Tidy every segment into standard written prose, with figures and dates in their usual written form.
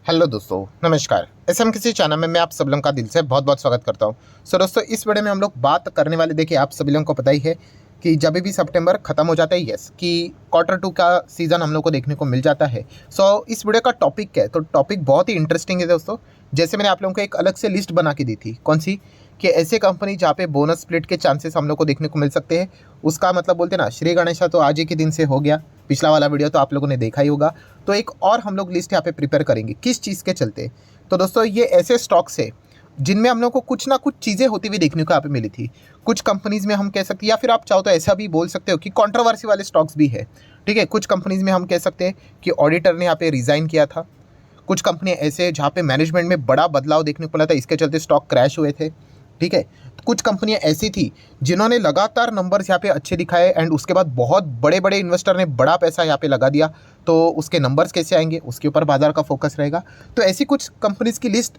Hello दोस्तों, नमस्कार। किसी चैनल में मैं आप सब लोगों का दिल से बहुत बहुत स्वागत करता हूं। दोस्तों, इस वीडियो में हम लोग बात करने वाले, देखिए आप सभी लोगों को पता ही है कि जब भी सितंबर खत्म हो जाता है, यस, कि क्वार्टर टू का सीज़न हम लोग को देखने को मिल जाता है। इस वीडियो का टॉपिक क्या है? तो टॉपिक बहुत ही इंटरेस्टिंग है दोस्तों। जैसे मैंने आप लोगों को एक अलग से लिस्ट बना के दी थी, कौन सी, कि ऐसे कंपनी जहाँ पे बोनस स्प्लिट के चांसेस हम लोग को देखने को मिल सकते हैं। उसका मतलब बोलते ना, श्री गणेशा तो आज ही के दिन से हो गया, पिछला वाला वीडियो तो आप लोगों ने देखा ही होगा। तो एक और हम लोग लिस्ट यहाँ पे प्रिपेयर करेंगे, किस चीज़ के चलते। तो दोस्तों, ये ऐसे स्टॉक्स है जिनमें हम लोग को कुछ ना कुछ चीज़ें होती हुई देखने को यहाँ पे मिली थी। कुछ कंपनीज़ में हम कह सकते हैं, या फिर आप चाहो तो ऐसा भी बोल सकते हो कि कंट्रोवर्सी वाले स्टॉक्स भी है। ठीक है, कुछ कंपनीज़ में हम कह सकते हैं कि ऑडिटर ने यहाँ पे रिज़ाइन किया था। कुछ कंपनियाँ ऐसे जहाँ पे मैनेजमेंट में बड़ा बदलाव देखने को मिला था, इसके चलते स्टॉक क्रैश हुए थे। ठीक है, तो कुछ कंपनियां ऐसी थी जिन्होंने लगातार नंबर्स यहाँ पे अच्छे दिखाए एंड उसके बाद बहुत बड़े बड़े इन्वेस्टर ने बड़ा पैसा यहाँ पे लगा दिया। तो उसके नंबर्स कैसे आएंगे, उसके ऊपर बाजार का फोकस रहेगा। तो ऐसी कुछ कंपनीज की लिस्ट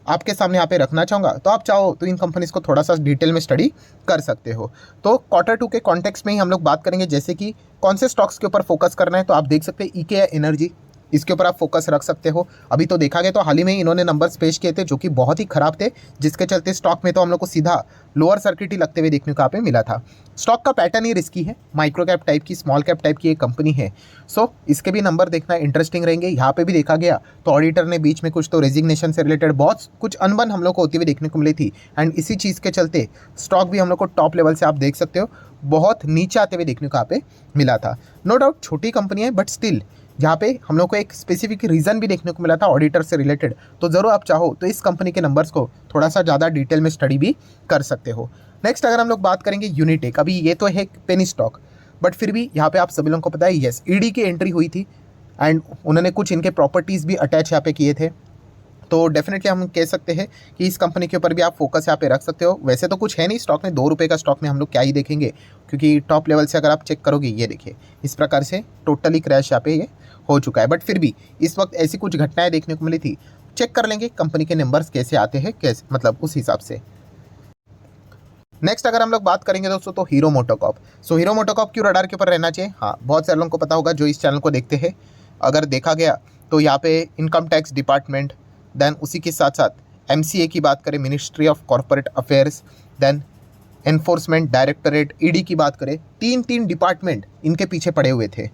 आपके सामने यहाँ पे रखना चाहूँगा। तो आप चाहो तो इन कंपनीज को थोड़ा सा डिटेल में स्टडी कर सकते हो। तो क्वार्टर टू के कॉन्टेक्स्ट में ही हम लोग बात करेंगे, जैसे कि कौन से स्टॉक्स के ऊपर फोकस करना है। तो आप देख सकते हैं ईके एनर्जी, इसके ऊपर आप फोकस रख सकते हो। अभी तो देखा गया तो हाल ही में इन्होंने नंबर्स पेश किए थे जो कि बहुत ही खराब थे, जिसके चलते स्टॉक में तो हम लोग को सीधा लोअर सर्किट ही लगते हुए देखने को यहाँ पे मिला था। स्टॉक का पैटर्न ही रिस्की है, माइक्रो कैप टाइप की, स्मॉल कैप टाइप की एक कंपनी है। इसके भी नंबर देखना इंटरेस्टिंग रहेंगे। यहाँ पे भी देखा गया तो ऑडिटर ने बीच में कुछ तो रेजिग्नेशन से रिलेटेड बहुत कुछ अनबन हम लोग को होती हुई देखने को मिली थी एंड इसी चीज़ के चलते स्टॉक भी हम लोग को टॉप लेवल से आप देख सकते हो बहुत नीचे आते हुए देखने को यहाँ पे मिला था। नो डाउट छोटी कंपनी है, बट स्टिल जहाँ पे हम लोग को एक स्पेसिफिक रीज़न भी देखने को मिला था ऑडिटर से रिलेटेड। तो ज़रूर आप चाहो तो इस कंपनी के नंबर्स को थोड़ा सा ज़्यादा डिटेल में स्टडी भी कर सकते हो। नेक्स्ट अगर हम लोग बात करेंगे यूनिटेक, अभी ये तो है पेनी स्टॉक, बट फिर भी यहाँ पे आप सभी लोगों को पता है, यस, ईडी की एंट्री हुई थी एंड उन्होंने कुछ इनके प्रॉपर्टीज़ भी अटैच यहाँ पे किए थे। तो डेफिनेटली हम कह सकते हैं कि इस कंपनी के ऊपर भी आप फोकस यहाँ पे रख सकते हो। वैसे तो कुछ है नहीं स्टॉक में, 2 रुपये का स्टॉक में हम लोग क्या ही देखेंगे, क्योंकि टॉप लेवल से अगर आप चेक करोगे, ये देखिए इस प्रकार से टोटली क्रैश यहाँ पे ये हो चुका है। बट फिर भी इस वक्त ऐसी कुछ घटनाएं देखने को मिली थी। चेक कर लेंगे कंपनी के नंबर्स कैसे आते हैं, कैसे मतलब उस हिसाब से। नेक्स्ट अगर हम लोग बात करेंगे दोस्तों, तो हीरो मोटोकॉर्प। हीरो मोटोकॉर्प क्यों रडार के ऊपर रहना चाहिए? हाँ, बहुत सारे लोगों को पता होगा जो इस चैनल को देखते हैं। अगर देखा गया तो यहाँ पे इनकम टैक्स डिपार्टमेंट, देन उसी के साथ साथ एमसीए की बात करें, ministry of corporate affairs, then enforcement directorate, ED की बात करें, तीन तीन डिपार्टमेंट इनके पीछे पड़े हुए थे।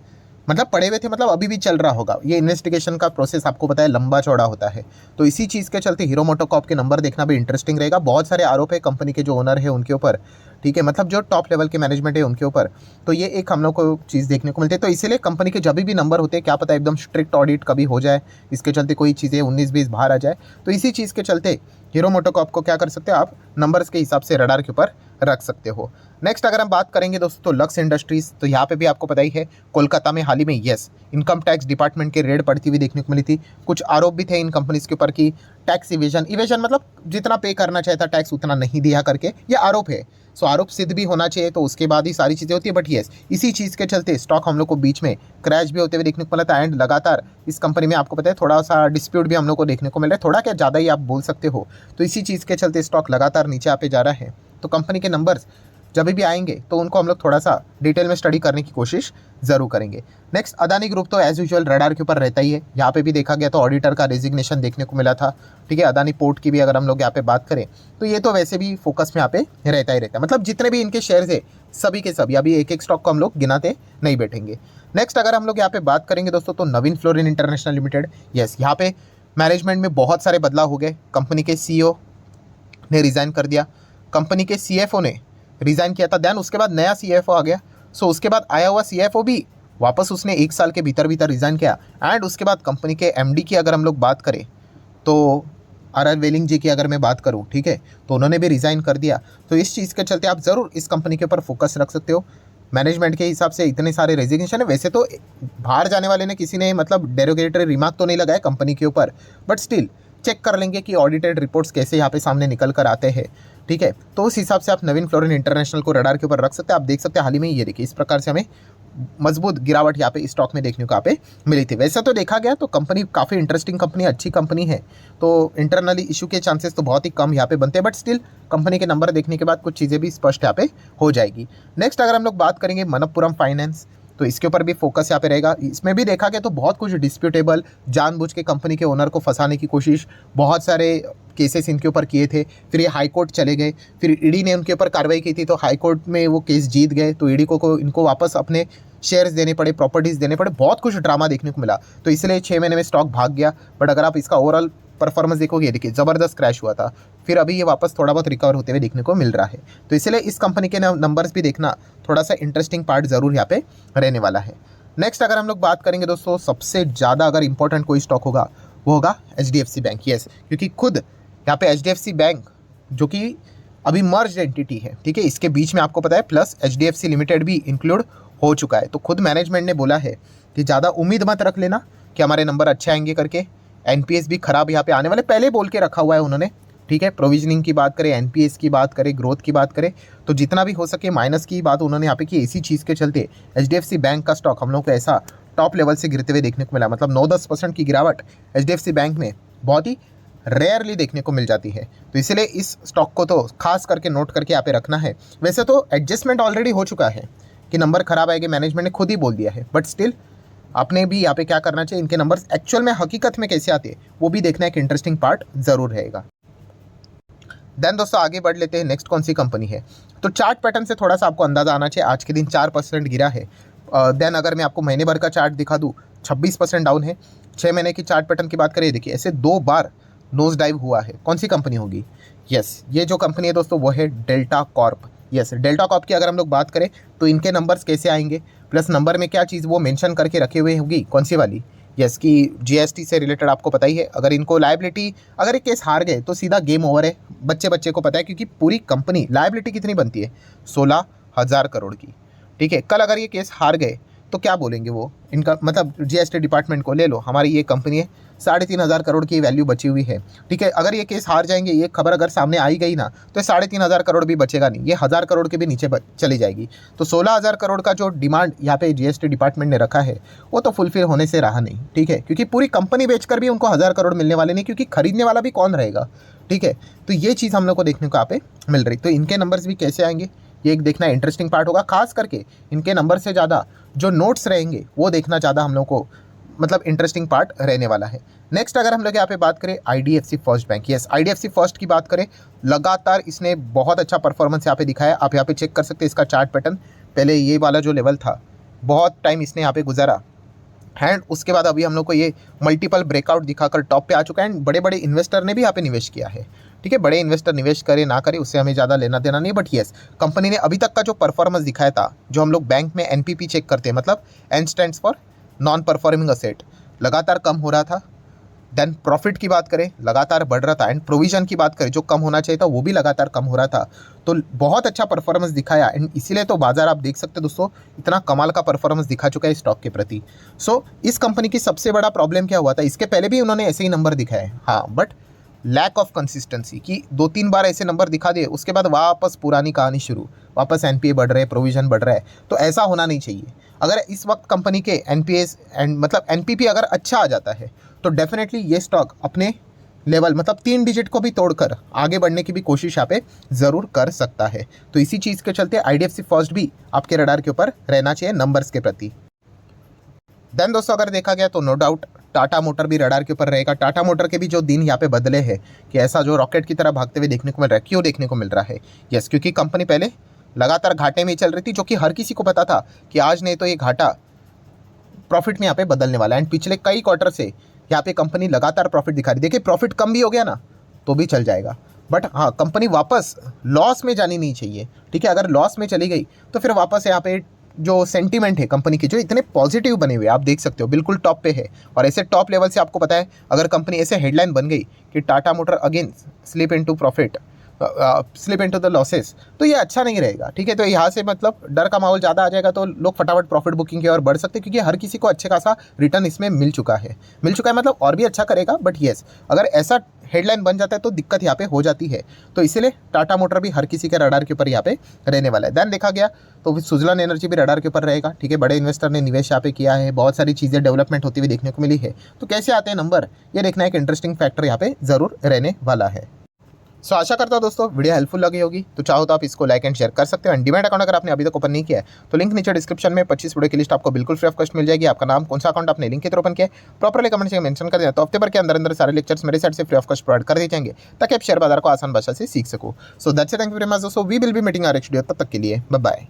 मतलब पड़े हुए थे मतलब अभी भी चल रहा होगा। ये इन्वेस्टिगेशन का प्रोसेस आपको पता है लंबा चौड़ा होता है। तो इसी चीज़ के चलते हीरो मोटोकॉर्प के नंबर देखना भी इंटरेस्टिंग रहेगा। बहुत सारे आरोप है कंपनी के जो ओनर है उनके ऊपर, ठीक है, मतलब जो टॉप लेवल के मैनेजमेंट है उनके ऊपर। तो ये एक हम लोग को चीज़ देखने को मिलती है। तो इसीलिए कंपनी के जब भी नंबर होते हैं, क्या पता एकदम स्ट्रिक्ट ऑडिट कभी हो जाए, इसके चलते कोई चीज़ें 19-20 बाहर आ जाए। तो इसी चीज़ के चलते हीरो मोटोकॉर्प को क्या कर सकते हो आप, नंबर्स के हिसाब से रडार के ऊपर रख सकते हो। नेक्स्ट अगर हम बात करेंगे दोस्तों, तो लक्स इंडस्ट्रीज़, तो यहाँ पे भी आपको पता ही है कोलकाता में हाल ही में, यस, इनकम टैक्स डिपार्टमेंट के रेड पड़ती हुई देखने को मिली थी। कुछ आरोप भी थे इन कंपनीज़ के ऊपर कि टैक्स इवेजन मतलब जितना पे करना चाहिए था टैक्स उतना नहीं दिया करके, ये आरोप है। आरोप सिद्ध भी होना चाहिए, तो उसके बाद ही सारी चीज़ें होती है। बट यस, इसी चीज़ के चलते स्टॉक हम लोग को बीच में क्रैश भी होते हुए देखने को मिला था एंड लगातार इस कंपनी में आपको पता है थोड़ा सा डिस्प्यूट भी हम लोग को देखने को मिल रहा है, थोड़ा क्या ज़्यादा ही आप बोल सकते हो। तो इसी चीज़ के चलते स्टॉक लगातार नीचे पे जा रहा है। तो कंपनी के नंबर्स जब भी आएंगे तो उनको हम लोग थोड़ा सा डिटेल में स्टडी करने की कोशिश ज़रूर करेंगे। नेक्स्ट अदानी ग्रुप, तो एज यूजुअल रडार के ऊपर रहता ही है। यहाँ पे भी देखा गया तो ऑडिटर का रेजिग्नेशन देखने को मिला था, ठीक है। अदानी पोर्ट की भी अगर हम लोग यहाँ पे बात करें तो ये तो वैसे भी फोकस में यहाँ पे रहता ही रहता है। मतलब जितने भी इनके शेयर्स है सभी के सभी, अभी एक एक स्टॉक को हम लोग गिनाते नहीं बैठेंगे। नेक्स्ट अगर हम लोग यहाँ पे बात करेंगे दोस्तों, तो नवीन फ्लोरिन इंटरनेशनल लिमिटेड, यस, यहाँ पे मैनेजमेंट में बहुत सारे बदलाव हो गए। कंपनी के सीईओ ने रिज़ाइन कर दिया, कंपनी के सीएफओ ने रिज़ाइन किया था, देन उसके बाद नया सीएफओ आ गया। उसके बाद आया हुआ सीएफओ भी वापस उसने 1 साल के भीतर रिज़ाइन किया एंड उसके बाद कंपनी के एमडी की अगर हम लोग बात करें तो आर वेलिंग जी की अगर मैं बात करूं, ठीक है, तो उन्होंने भी रिज़ाइन कर दिया। तो इस चीज़ के चलते आप ज़रूर इस कंपनी के ऊपर फोकस रख सकते हो। मैनेजमेंट के हिसाब से इतने सारे रेजिग्नेशन है। वैसे तो बाहर जाने वाले ने किसी ने मतलब डेरोगेटरी रिमार्क तो नहीं लगाया कंपनी के ऊपर, बट स्टिल चेक कर लेंगे कि ऑडिटेड रिपोर्ट्स कैसे यहाँ पे सामने निकल कर आते हैं, ठीक है। तो उस हिसाब से आप नवीन फ्लोरिन इंटरनेशनल को रडार के ऊपर रख सकते हैं। आप देख सकते हैं हाल ही में ये देखिए इस प्रकार से हमें मजबूत गिरावट यहाँ पे स्टॉक में देखने को यहाँ पे मिली थी। वैसे तो देखा गया तो कंपनी काफ़ी इंटरेस्टिंग कंपनी, अच्छी कंपनी है। तो इंटरनली इशू के चांसेस तो बहुत ही कम यहाँ पे बनते हैं, बट स्टिल कंपनी के नंबर देखने के बाद कुछ चीज़ें भी स्पष्ट यहाँ पे हो जाएगी। नेक्स्ट अगर हम लोग बात करेंगे मनप्पुरम फाइनेंस, तो इसके ऊपर भी फोकस यहाँ पे रहेगा। इसमें भी देखा गया तो बहुत कुछ डिस्प्यूटेबल, जानबूझ के कंपनी के ओनर को फंसाने की कोशिश, बहुत सारे केसेस इनके ऊपर किए थे। फिर ये हाई कोर्ट चले गए, फिर ईडी ने उनके ऊपर कार्रवाई की थी, तो हाई कोर्ट में वो केस जीत गए, तो ईडी को इनको वापस अपने शेयर्स देने पड़े, प्रॉपर्टीज़ देने पड़े, बहुत कुछ ड्रामा देखने को मिला। तो इसलिए 6 महीने में स्टॉक भाग गया। बट अगर आप इसका ओवरऑल परफॉर्मेंस देखोगे, देखिए ज़बरदस्त क्रैश हुआ था, फिर अभी ये वापस थोड़ा बहुत रिकवर होते हुए देखने को मिल रहा है। तो इसलिए इस कंपनी के नंबर्स भी देखना थोड़ा सा इंटरेस्टिंग पार्ट ज़रूर यहाँ पे रहने वाला है। नेक्स्ट अगर हम लोग बात करेंगे दोस्तों, सबसे ज़्यादा अगर इंपॉर्टेंट कोई स्टॉक होगा वो होगा HDFC बैंक। यस, क्योंकि खुद यहाँ पे HDFC बैंक जो कि अभी मर्ज एंटिटी है, ठीक है, इसके बीच में आपको पता है प्लस HDFC लिमिटेड भी इंक्लूड हो चुका है। तो खुद मैनेजमेंट ने बोला है कि ज़्यादा उम्मीद मत रख लेना कि हमारे नंबर अच्छे आएंगे करके, NPS भी खराब यहाँ पे आने वाले, पहले बोल के रखा हुआ है उन्होंने, ठीक है। प्रोविजनिंग की बात करें, NPS की बात करें, ग्रोथ की बात करें, तो जितना भी हो सके माइनस की बात उन्होंने यहाँ पे की। इसी चीज़ के चलते HDFC बैंक का स्टॉक हम लोग को ऐसा टॉप लेवल से गिरते हुए देखने को मिला। मतलब 9-10% की गिरावट HDFC बैंक में बहुत ही रेयरली देखने को मिल जाती है। तो इसलिए इस स्टॉक को तो खास करके नोट करके यहाँ पे रखना है। वैसे तो एडजस्टमेंट ऑलरेडी हो चुका है कि नंबर खराब आएंगे, मैनेजमेंट ने खुद ही बोल दिया है, बट स्टिल आपने भी यहाँ पे क्या करना चाहिए, इनके नंबर्स एक्चुअल में हकीकत में कैसे आते हैं वो भी देखना एक इंटरेस्टिंग पार्ट ज़रूर रहेगा। देन दोस्तों आगे बढ़ लेते हैं, नेक्स्ट कौन सी कंपनी है। तो चार्ट पैटर्न से थोड़ा सा आपको अंदाजा आना चाहिए। आज के दिन 4% गिरा है। देन अगर मैं आपको महीने भर का चार्ट दिखा दूँ, 26% डाउन है। 6 महीने की चार्ट पैटर्न की बात करें, देखिए ऐसे 2 बार नोज डाइव हुआ है। कौन सी कंपनी होगी? यस, ये जो कंपनी है दोस्तों वो है delta Corp. Yes, delta Corp की अगर हम लोग बात करें तो इनके नंबर्स कैसे आएंगे, प्लस नंबर में क्या चीज़ वो मेंशन करके रखे हुए होगी, कौन सी वाली? यस, कि GST से रिलेटेड आपको पता ही है। अगर इनको लायबिलिटी, अगर ये केस हार गए तो सीधा गेम ओवर है, बच्चे को पता है, क्योंकि पूरी कंपनी लायबिलिटी कितनी बनती है, 16,000 करोड़ की, ठीक है। कल अगर ये केस हार गए तो क्या बोलेंगे वो, इनका मतलब GST डिपार्टमेंट को, ले लो हमारी ये कंपनी है, 3,500 करोड़ की वैल्यू बची हुई है, ठीक है। अगर ये केस हार जाएंगे, ये खबर अगर सामने आई गई ना, तो 3,500 करोड़ भी बचेगा नहीं, ये 1,000 करोड़ के भी नीचे चली जाएगी। तो 16,000 करोड़ का जो डिमांड यहाँ पे GST डिपार्टमेंट ने रखा है वो तो फुलफिल होने से रहा नहीं, ठीक है, क्योंकि पूरी कंपनी बेचकर भी उनको 1,000 करोड़ मिलने वाले नहीं, क्योंकि खरीदने वाला भी कौन रहेगा, ठीक है। तो ये चीज़ हम लोग को देखने को यहाँ पे मिल रही। तो इनके नंबर्स भी कैसे आएंगे ये एक देखना इंटरेस्टिंग पार्ट होगा। खास करके इनके नंबर से ज़्यादा जो नोट्स रहेंगे वो देखना ज़्यादा हम लोग को मतलब इंटरेस्टिंग पार्ट रहने वाला है। नेक्स्ट अगर हम लोग यहाँ पे बात करें IDFC first bank. Yes, IDFC first की बात करें, लगातार इसने बहुत अच्छा परफॉर्मेंस यहाँ पे दिखाया। आप यहाँ पे चेक कर सकते हैं इसका चार्ट पैटर्न। पहले ये वाला जो लेवल था, बहुत टाइम इसने यहाँ पे गुजारा, एंड उसके बाद अभी हम लोग को ये मल्टीपल ब्रेकआउट दिखाकर टॉप पे आ चुका है। एंड बड़े बड़े इन्वेस्टर ने भी यहाँ पे निवेश किया है, ठीक है। बड़े इन्वेस्टर निवेश करे ना करे उससे हमें ज़्यादा लेना देना नहीं, बट येस, कंपनी ने अभी तक का जो परफॉर्मेंस दिखाया था, जो हम लोग बैंक में NPP चेक करते हैं, मतलब N stands for non performing asset, लगातार कम हो रहा था। देन प्रॉफिट की बात करें, लगातार बढ़ रहा था। एंड प्रोविजन की बात करें, जो कम होना चाहिए था वो भी लगातार कम हो रहा था। तो बहुत अच्छा परफॉर्मेंस दिखाया, एंड इसीलिए तो बाजार आप देख सकते हैं दोस्तों, इतना कमाल का परफॉर्मेंस दिखा चुका है स्टॉक के प्रति। सो इस कंपनी की सबसे बड़ा प्रॉब्लम क्या हुआ था, इसके पहले भी उन्होंने ऐसे ही नंबर दिखाए, हाँ, बट लैक ऑफ कंसिस्टेंसी, कि 2-3 बार ऐसे नंबर दिखा दिए, उसके बाद वापस पुरानी कहानी शुरू, वापस NPA बढ़ रहे, प्रोविजन बढ़ रहा है। तो ऐसा होना नहीं चाहिए। अगर इस वक्त कंपनी के NPS एंड मतलब NPP अगर अच्छा आ जाता है तो डेफिनेटली ये स्टॉक अपने लेवल मतलब 3 डिजिट को भी तोड़कर आगे बढ़ने की भी कोशिश यहाँ पे ज़रूर कर सकता है। तो इसी चीज़ के चलते IDFC फर्स्ट भी आपके रडार के ऊपर रहना चाहिए नंबर्स के प्रति। देन दोस्तों अगर देखा गया तो नो डाउट टाटा मोटर भी रडार के ऊपर रहेगा। टाटा मोटर के भी जो दिन यहाँ पे बदले हैं कि ऐसा जो रॉकेट की तरह भागते हुए देखने को मिल रहा है, क्यों देखने को मिल रहा है? यस, क्योंकि कंपनी पहले लगातार घाटे में ही चल रही थी, जो कि हर किसी को पता था कि आज नहीं तो ये घाटा प्रॉफिट में यहाँ पे बदलने वाला है। एंड पिछले कई क्वार्टर से यहाँ पे कंपनी लगातार प्रॉफिट दिखा रही। देखिए प्रॉफिट कम भी हो गया ना तो भी चल जाएगा, बट हाँ, कंपनी वापस लॉस में जानी नहीं चाहिए, ठीक है। अगर लॉस में चली गई तो फिर वापस यहाँ पे जो सेंटीमेंट है कंपनी की, जो इतने पॉजिटिव बने हुए आप देख सकते हो, बिल्कुल टॉप पे है। और ऐसे टॉप लेवल से आपको पता है, अगर कंपनी ऐसे हेडलाइन बन गई कि Tata motor again slip into profit, slip into the losses, तो ये अच्छा नहीं रहेगा, ठीक है। तो यहाँ से मतलब डर का माहौल ज़्यादा आ जाएगा, तो लोग फटाफट प्रॉफिट बुकिंग की ओर बढ़ सकते हैं, क्योंकि हर किसी को अच्छे खासा रिटर्न इसमें मिल चुका है मतलब और भी अच्छा करेगा। बट येस, अगर ऐसा हेडलाइन बन जाता है तो दिक्कत यहाँ पे हो जाती है। तो इसीलिए टाटा मोटर भी हर किसी के रडार के ऊपर यहाँ पे रहने वाला है। देन देखा गया तो सुजलान एनर्जी भी रडार के ऊपर रहेगा, ठीक है। बड़े इन्वेस्टर ने निवेश यहाँ पे किया है, बहुत सारी चीज़ें डेवलपमेंट होती हुई देखने को मिली है। तो कैसे आते हैं नंबर, ये देखना एक इंटरेस्टिंग फैक्टर यहाँ पे ज़रूर रहने वाला है। सो आशा करता हूँ दोस्तों वीडियो हेल्पफुल लगी होगी। तो चाहो तो आप इसको लाइक एंड शेयर कर सकते हो। एंड डीमैट अकाउंट अगर आपने अभी तक ओपन नहीं किया है तो लिंक नीचे डिस्क्रिप्शन में 25 वीडियो की लिस्ट आपको बिल्कुल फ्री ऑफ कॉस्ट मिल जाएगी। आपका नाम, कौन सा अकाउंट आपने लिंक के थ्रू ओपन किया प्रॉपर्ली कमेंट से मेंशन कर दिया तो हफ्ते भर के अंदर सारे लेक्चर्स मेरे साइड से फ्री ऑफ कॉस्ट प्रोवाइड कर दिए जाएंगे ताकि आप शेयर बाजार को आसान भाषा से सीख सको। So that's it, thank you very much दोस्तों। We will be meeting our next video, तब तक के लिए बाय बाय।